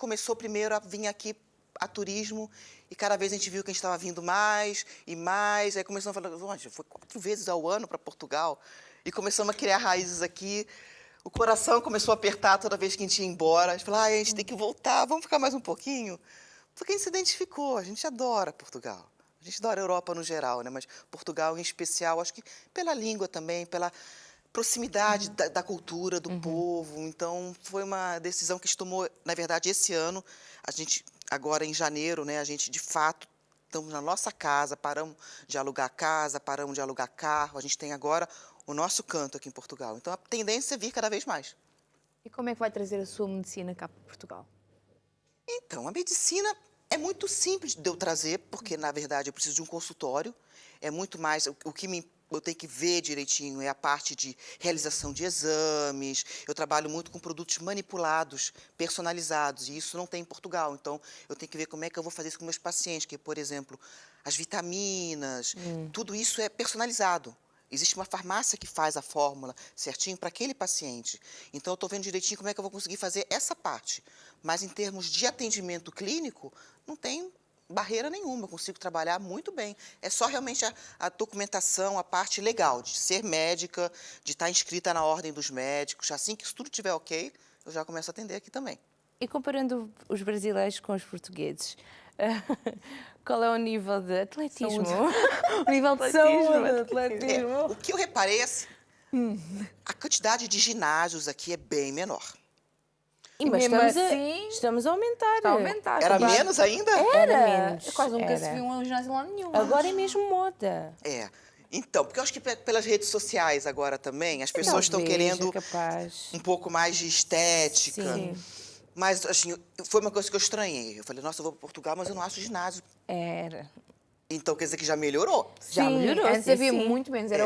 começou primeiro a vir aqui a turismo e cada vez a gente viu que a gente estava vindo mais e mais. Aí começamos a falar, olha, foi 4 vezes ao ano para Portugal e começamos a criar raízes aqui. O coração começou a apertar toda vez que a gente ia embora. A gente falou, a gente tem que voltar, vamos ficar mais um pouquinho? Porque a gente se identificou, a gente adora Portugal. A gente adora a Europa no geral, né? Mas Portugal em especial, acho que pela língua também, pela proximidade da cultura, do povo. Então, foi uma decisão que a gente tomou, na verdade, esse ano. A gente, agora em janeiro, né, a gente, de fato, estamos na nossa casa, paramos de alugar casa, paramos de alugar carro. A gente tem agora o nosso canto aqui em Portugal. Então, a tendência é vir cada vez mais. E como é que vai trazer a sua medicina cá para Portugal? Então, a medicina é muito simples de eu trazer, porque, na verdade, eu preciso de um consultório. É muito mais... O que eu tenho que ver direitinho é a parte de realização de exames. Eu trabalho muito com produtos manipulados, personalizados, e isso não tem em Portugal. Então, eu tenho que ver como é que eu vou fazer isso com meus pacientes, que, por exemplo, as vitaminas, tudo isso é personalizado. Existe uma farmácia que faz a fórmula certinho para aquele paciente. Então, eu estou vendo direitinho como é que eu vou conseguir fazer essa parte. Mas, em termos de atendimento clínico, não tem barreira nenhuma. Eu consigo trabalhar muito bem. É só realmente a documentação, a parte legal, de ser médica, de estar inscrita na ordem dos médicos. Assim que isso tudo estiver ok, eu já começo a atender aqui também. E comparando os brasileiros com os portugueses, qual é o nível de atletismo? O nível de saúde, atletismo. O que eu reparei é assim, a quantidade de ginásios aqui é bem menor. Mas mesmo estamos, assim, estamos a aumentar. Está a aumentar. Era Claro. menos ainda? Era menos. Quase nunca se era. viu um ginásio lá nenhum. Agora é mesmo moda. É. Então, porque eu acho que pelas redes sociais agora também, as pessoas estão Talvez, querendo é capaz. um pouco mais de estética. Sim. Mas, assim, foi uma coisa que eu estranhei. Eu falei, nossa, eu vou para Portugal, mas eu não acho ginásio. Era. Então, quer dizer que já melhorou. Já melhorou, Antes sim, havia sim. muito menos. Era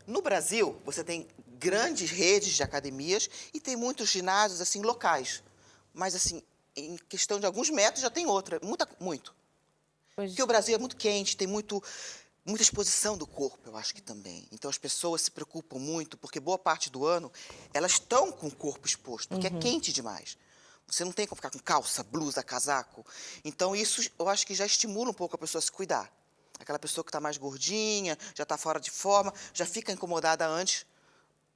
No Brasil, você tem grandes redes de academias e tem muitos ginásios, assim, locais. Mas, assim, em questão de alguns metros já tem outro. Muito. Pois. Porque o Brasil é muito quente, tem muita exposição do corpo, eu acho que também. Então, as pessoas se preocupam muito, porque boa parte do ano elas estão com o corpo exposto, porque é quente demais. Você não tem como ficar com calça, blusa, casaco. Então, isso eu acho que já estimula um pouco a pessoa a se cuidar. Aquela pessoa que está mais gordinha, já está fora de forma, já fica incomodada antes.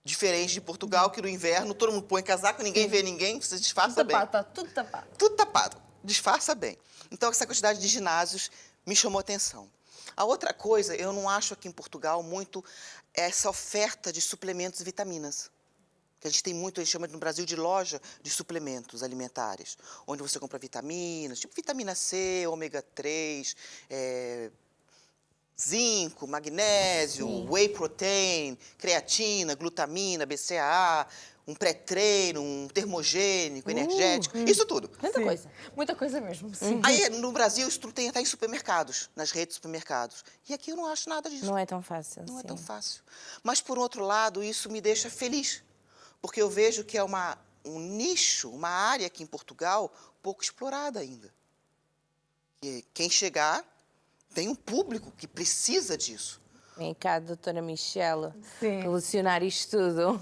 Diferente de Portugal, que no inverno todo mundo põe casaco, ninguém vê ninguém, você disfarça bem. Está tudo tapado. Tudo tapado, disfarça bem. Então, essa quantidade de ginásios me chamou a atenção. A outra coisa, eu não acho aqui em Portugal muito essa oferta de suplementos e vitaminas. Que a gente tem muito, a gente chama no Brasil de loja de suplementos alimentares, onde você compra vitaminas, tipo vitamina C, ômega 3, zinco, magnésio, whey protein, creatina, glutamina, BCAA, um pré-treino, um termogênico, energético, isso tudo. Tanta coisa. Muita coisa mesmo, sim. Aí, no Brasil, isso tudo tem até em supermercados, nas redes de supermercados. E aqui eu não acho nada disso. Não é tão fácil. Não é sim. tão fácil. Mas, por outro lado, isso me deixa feliz, porque eu vejo que é um nicho, uma área aqui em Portugal pouco explorada ainda. E quem chegar tem um público que precisa disso. Vem cá, doutora Michela, Sim. solucionar isto tudo.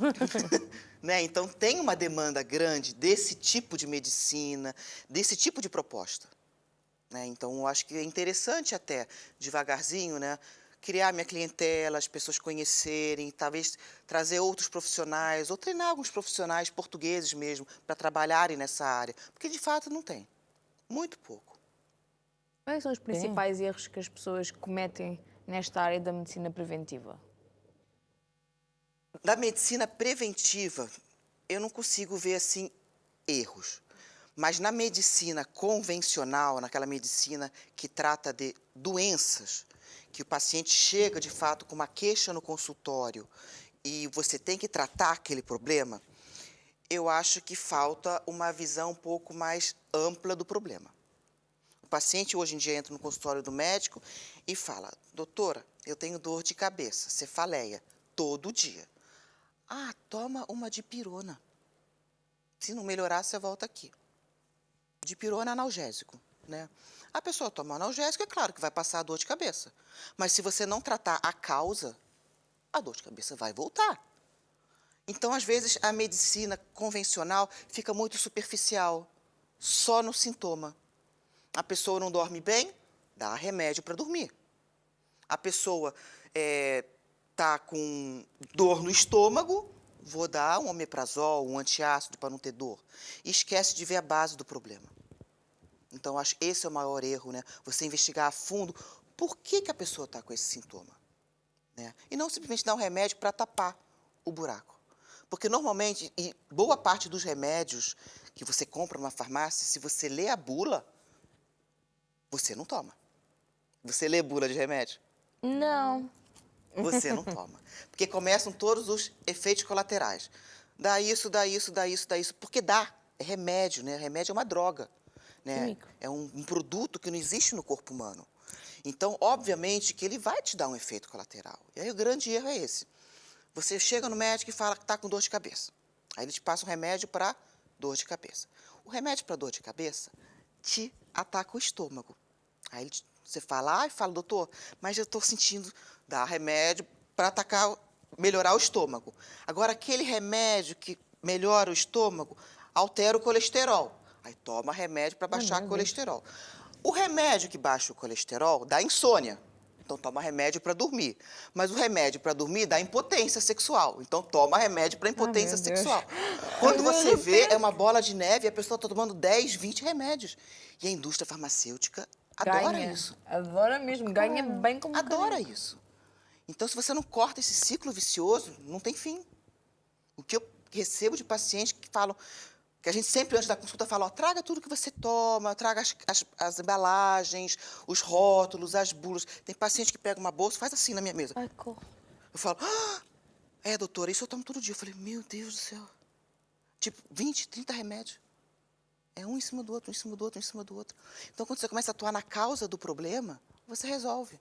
Né? Então, tem uma demanda grande desse tipo de medicina, desse tipo de proposta. Né? Então, eu acho que é interessante até, devagarzinho, né? Criar minha clientela, as pessoas conhecerem, talvez trazer outros profissionais, ou treinar alguns profissionais portugueses mesmo, para trabalharem nessa área. Porque, de fato, não tem. Muito pouco. Quais são os principais erros que as pessoas cometem nesta área da medicina preventiva? Da medicina preventiva, eu não consigo ver, assim, erros. Mas na medicina convencional, naquela medicina que trata de doenças, que o paciente chega, de fato, com uma queixa no consultório e você tem que tratar aquele problema, eu acho que falta uma visão um pouco mais ampla do problema. O paciente, hoje em dia, entra no consultório do médico e fala, doutora, eu tenho dor de cabeça, cefaleia, todo dia. Ah, toma uma dipirona. Se não melhorar, você volta aqui. Dipirona é analgésico, né? A pessoa toma analgésico, é claro que vai passar a dor de cabeça. Mas se você não tratar a causa, a dor de cabeça vai voltar. Então, às vezes, a medicina convencional fica muito superficial. só no sintoma. A pessoa não dorme bem, dá remédio para dormir. A pessoa está com dor no estômago, vou dar um omeprazol, um antiácido para não ter dor. E esquece de ver a base do problema. Então, acho que esse é o maior erro, né? Você investigar a fundo por que a pessoa está com esse sintoma. Né? E não simplesmente dar um remédio para tapar o buraco. Porque, normalmente, e boa parte dos remédios que você compra numa farmácia, se você lê a bula, você não toma. Você lê bula de remédio? Não. Você não toma. Porque começam todos os efeitos colaterais. Dá isso, dá isso, dá isso, dá isso. Porque dá. É remédio, né? Remédio é uma droga. Né? É um produto que não existe no corpo humano. Então, obviamente, que ele vai te dar um efeito colateral. E aí o grande erro é esse. Você chega no médico e fala que está com dor de cabeça. Aí ele te passa um remédio para dor de cabeça. O remédio para dor de cabeça te ataca o estômago. Aí você fala, doutor, mas eu estou sentindo, dá remédio para atacar, melhorar o estômago. Agora, aquele remédio que melhora o estômago, altera o colesterol. Aí toma remédio para baixar o colesterol. O remédio que baixa o colesterol dá insônia. Então, toma remédio para dormir. Mas o remédio para dormir dá impotência sexual. Então, toma remédio para impotência sexual. Quando você vê, é uma bola de neve e a pessoa está tomando 10, 20 remédios. E a indústria farmacêutica adora isso. Adora mesmo, ganha bem como adora isso. Então, se você não corta esse ciclo vicioso, não tem fim. O que eu recebo de pacientes que falam... Que a gente sempre, antes da consulta, fala, traga tudo que você toma, traga as embalagens, os rótulos, as bulas. Tem paciente que pega uma bolsa e faz assim na minha mesa. Ai, eu falo, doutora, isso eu tomo todo dia. Eu falei, meu Deus do céu. Tipo, 20, 30 remédios. É um em cima do outro, um em cima do outro, um em cima do outro. Então, quando você começa a atuar na causa do problema, você resolve.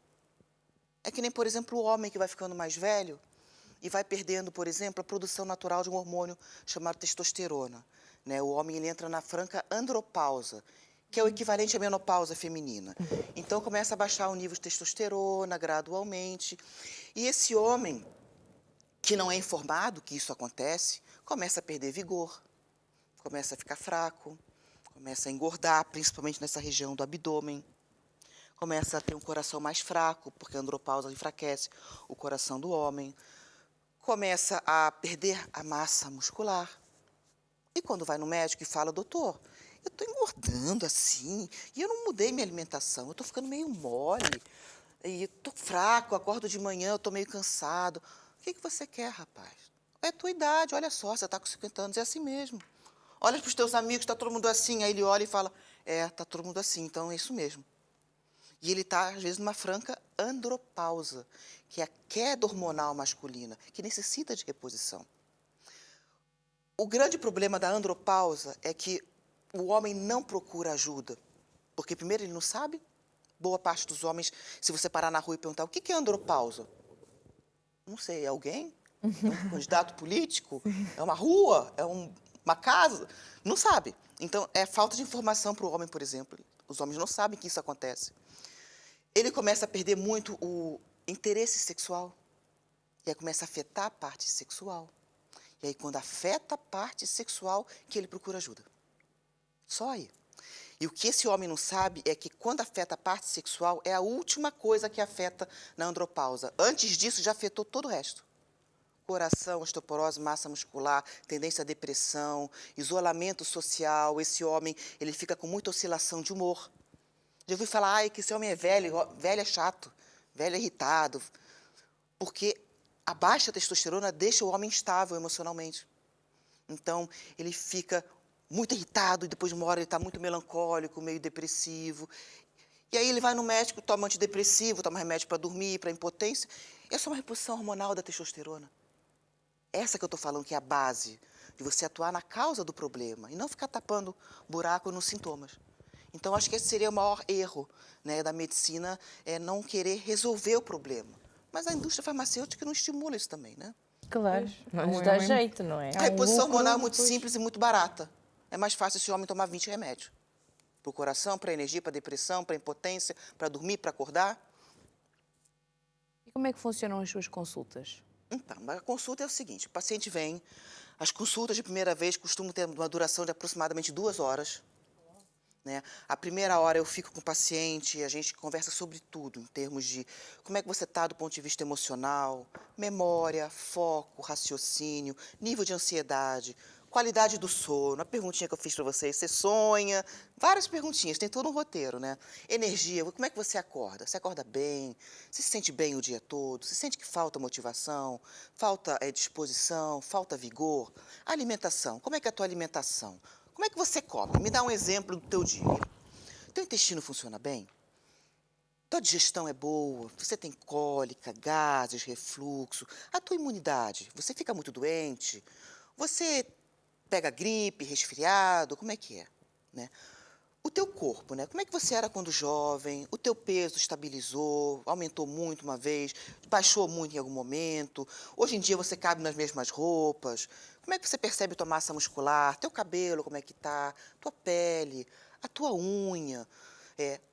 É que nem, por exemplo, o homem que vai ficando mais velho e vai perdendo, por exemplo, a produção natural de um hormônio chamado testosterona. Né? O homem ele entra na franca andropausa, que é o equivalente à menopausa feminina. Então, começa a baixar o nível de testosterona gradualmente. E esse homem, que não é informado que isso acontece, começa a perder vigor, começa a ficar fraco, começa a engordar, principalmente nessa região do abdômen. Começa a ter um coração mais fraco, porque a andropausa enfraquece o coração do homem. Começa a perder a massa muscular. E quando vai no médico e fala, doutor, eu estou engordando assim, e eu não mudei minha alimentação, eu estou ficando meio mole, e estou fraco, acordo de manhã, eu estou meio cansado. O que você quer, rapaz? É a tua idade, olha só, você está com 50 anos, é assim mesmo. Olha para os teus amigos, está todo mundo assim. Aí ele olha e fala, está todo mundo assim, então é isso mesmo. E ele está, às vezes, numa franca andropausa, que é a queda hormonal masculina, que necessita de reposição. O grande problema da andropausa é que o homem não procura ajuda. Porque, primeiro, ele não sabe. Boa parte dos homens, se você parar na rua e perguntar, o que é andropausa? Não sei, é alguém? É um candidato político? É uma rua? É uma casa? Não sabe. Então, é falta de informação para o homem, por exemplo. Os homens não sabem que isso acontece. Ele começa a perder muito o interesse sexual. E aí começa a afetar a parte sexual. E aí, quando afeta a parte sexual, que ele procura ajuda. Só aí. E o que esse homem não sabe é que, quando afeta a parte sexual, é a última coisa que afeta na andropausa. Antes disso, já afetou todo o resto. Coração, osteoporose, massa muscular, tendência à depressão, isolamento social. Esse homem, ele fica com muita oscilação de humor. Já ouvi falar, que esse homem é velho, velho é chato, velho é irritado. Porque a baixa testosterona deixa o homem instável emocionalmente. Então, ele fica muito irritado e depois de uma hora ele está muito melancólico, meio depressivo. E aí ele vai no médico, toma antidepressivo, toma remédio para dormir, para impotência. Essa é uma reposição hormonal da testosterona. Essa que eu estou falando que é a base de você atuar na causa do problema e não ficar tapando buraco nos sintomas. Então, acho que esse seria o maior erro, né, da medicina, é não querer resolver o problema. Mas a indústria farmacêutica não estimula isso também, né? Claro, não nos dá jeito, não é? A reposição hormonal é muito simples e muito barata. É mais fácil esse homem tomar 20 remédios. Para o coração, para a energia, para a depressão, para a impotência, para dormir, para acordar. E como é que funcionam as suas consultas? Então, a consulta é o seguinte, o paciente vem, as consultas de primeira vez costumam ter uma duração de aproximadamente 2 horas. né? A primeira hora eu fico com o paciente, a gente conversa sobre tudo, em termos de como é que você está do ponto de vista emocional, memória, foco, raciocínio, nível de ansiedade, qualidade do sono, a perguntinha que eu fiz para vocês, você sonha? Várias perguntinhas, tem todo um roteiro, né? Energia, como é que você acorda? Você acorda bem? Você se sente bem o dia todo? Você sente que falta motivação? Falta disposição? Falta vigor? Alimentação, como é que é a tua alimentação? Como é que você come? Me dá um exemplo do teu dia. Teu intestino funciona bem? Tua digestão é boa? Você tem cólica, gases, refluxo? A tua imunidade? Você fica muito doente? Você pega gripe, resfriado? Como é que é? Né? O teu corpo, né? Como é que você era quando jovem? O teu peso estabilizou? Aumentou muito uma vez? Baixou muito em algum momento? Hoje em dia você cabe nas mesmas roupas? Como é que você percebe tua massa muscular? Teu cabelo, como é que tá? Tua pele? A tua unha?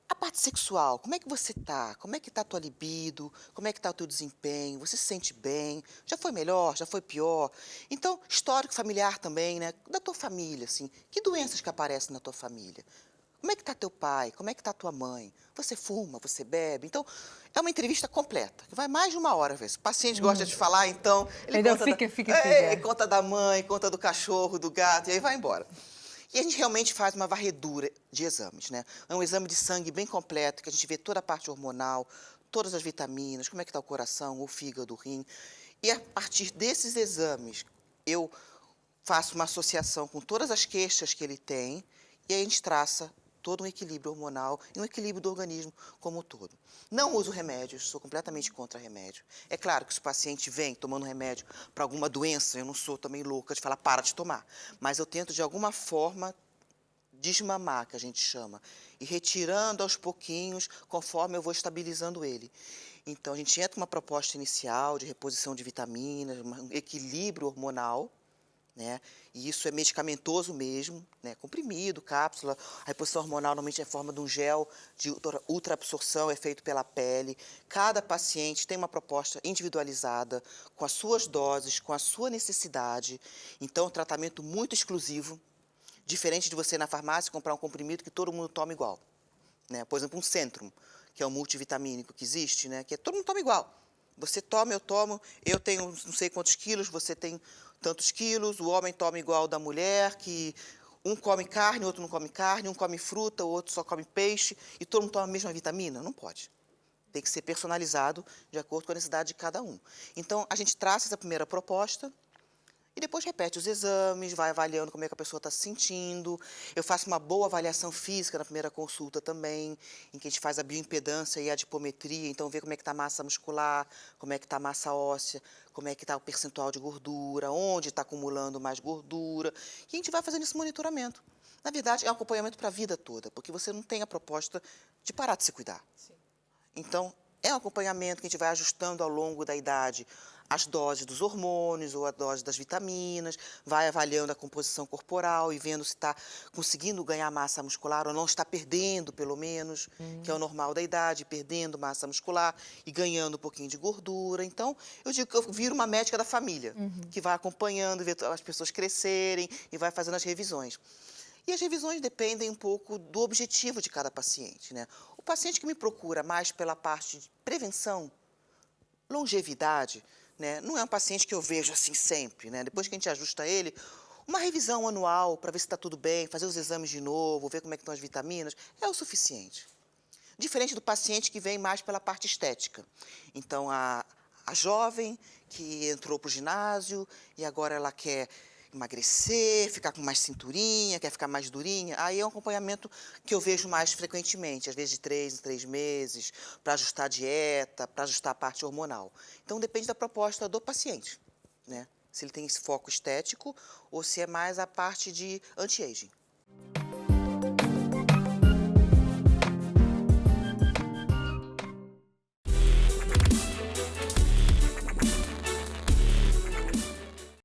A parte sexual, como é que você tá? Como é que tá a tua libido? Como é que tá o teu desempenho? Você se sente bem? Já foi melhor? Já foi pior? Então, histórico familiar também, né? Da tua família, assim. Que doenças que aparecem na tua família? Como é que tá teu pai? Como é que tá tua mãe? Você fuma? Você bebe? Então, é uma entrevista completa, que vai mais de uma hora, às vezes. O paciente gosta de falar, então... Ele Então conta fica. conta da mãe, conta do cachorro, do gato, e aí vai embora. E a gente realmente faz uma varredura de exames, né? É um exame de sangue bem completo, que a gente vê toda a parte hormonal, todas as vitaminas, como é que está o coração, o fígado, o rim. E a partir desses exames, eu faço uma associação com todas as queixas que ele tem, e aí a gente traça todo um equilíbrio hormonal e um equilíbrio do organismo como um todo. Não uso remédios, sou completamente contra remédio. É claro que se o paciente vem tomando remédio para alguma doença, eu não sou também louca de falar para de tomar, mas eu tento de alguma forma desmamar, que a gente chama, e retirando aos pouquinhos, conforme eu vou estabilizando ele. Então, a gente entra com uma proposta inicial de reposição de vitaminas, um equilíbrio hormonal, né? E isso é medicamentoso mesmo, né? Comprimido, cápsula. A reposição hormonal normalmente é em forma de um gel de ultraabsorção, é feito pela pele. Cada paciente tem uma proposta individualizada, com as suas doses, com a sua necessidade. Então, um tratamento muito exclusivo, diferente de você ir na farmácia comprar um comprimido que todo mundo toma igual, né? Por exemplo, um Centrum, que é um multivitamínico que existe, né? Que todo mundo toma igual. Você toma, eu tenho não sei quantos quilos, você tem tantos quilos, o homem toma igual da mulher, que um come carne, o outro não come carne, um come fruta, o outro só come peixe, e todo mundo toma a mesma vitamina? Não pode. Tem que ser personalizado de acordo com a necessidade de cada um. Então, a gente traça essa primeira proposta, e depois repete os exames, vai avaliando como é que a pessoa está se sentindo. Eu faço uma boa avaliação física na primeira consulta também, em que a gente faz a bioimpedância e a adipometria, então vê como é que está a massa muscular, como é que está a massa óssea, como é que está o percentual de gordura, onde está acumulando mais gordura. E a gente vai fazendo esse monitoramento. Na verdade, é um acompanhamento para a vida toda, porque você não tem a proposta de parar de se cuidar. Sim. Então, é um acompanhamento que a gente vai ajustando ao longo da idade as doses dos hormônios ou a dose das vitaminas, vai avaliando a composição corporal e vendo se está conseguindo ganhar massa muscular ou não, está perdendo, pelo menos, que é o normal da idade, perdendo massa muscular e ganhando um pouquinho de gordura. Então, eu digo que eu viro uma médica da família, que vai acompanhando, vê as pessoas crescerem e vai fazendo as revisões. E as revisões dependem um pouco do objetivo de cada paciente, né? O paciente que me procura mais pela parte de prevenção, longevidade, né? Não é um paciente que eu vejo assim sempre, né? Depois que a gente ajusta ele, uma revisão anual para ver se está tudo bem, fazer os exames de novo, ver como é que estão as vitaminas, é o suficiente. Diferente do paciente que vem mais pela parte estética. Então, a jovem que entrou para o ginásio e agora ela quer emagrecer, ficar com mais cinturinha, quer ficar mais durinha, aí é um acompanhamento que eu vejo mais frequentemente, às vezes de 3 em 3 meses, para ajustar a dieta, para ajustar a parte hormonal. Então, depende da proposta do paciente, né? Se ele tem esse foco estético ou se é mais a parte de anti-aging.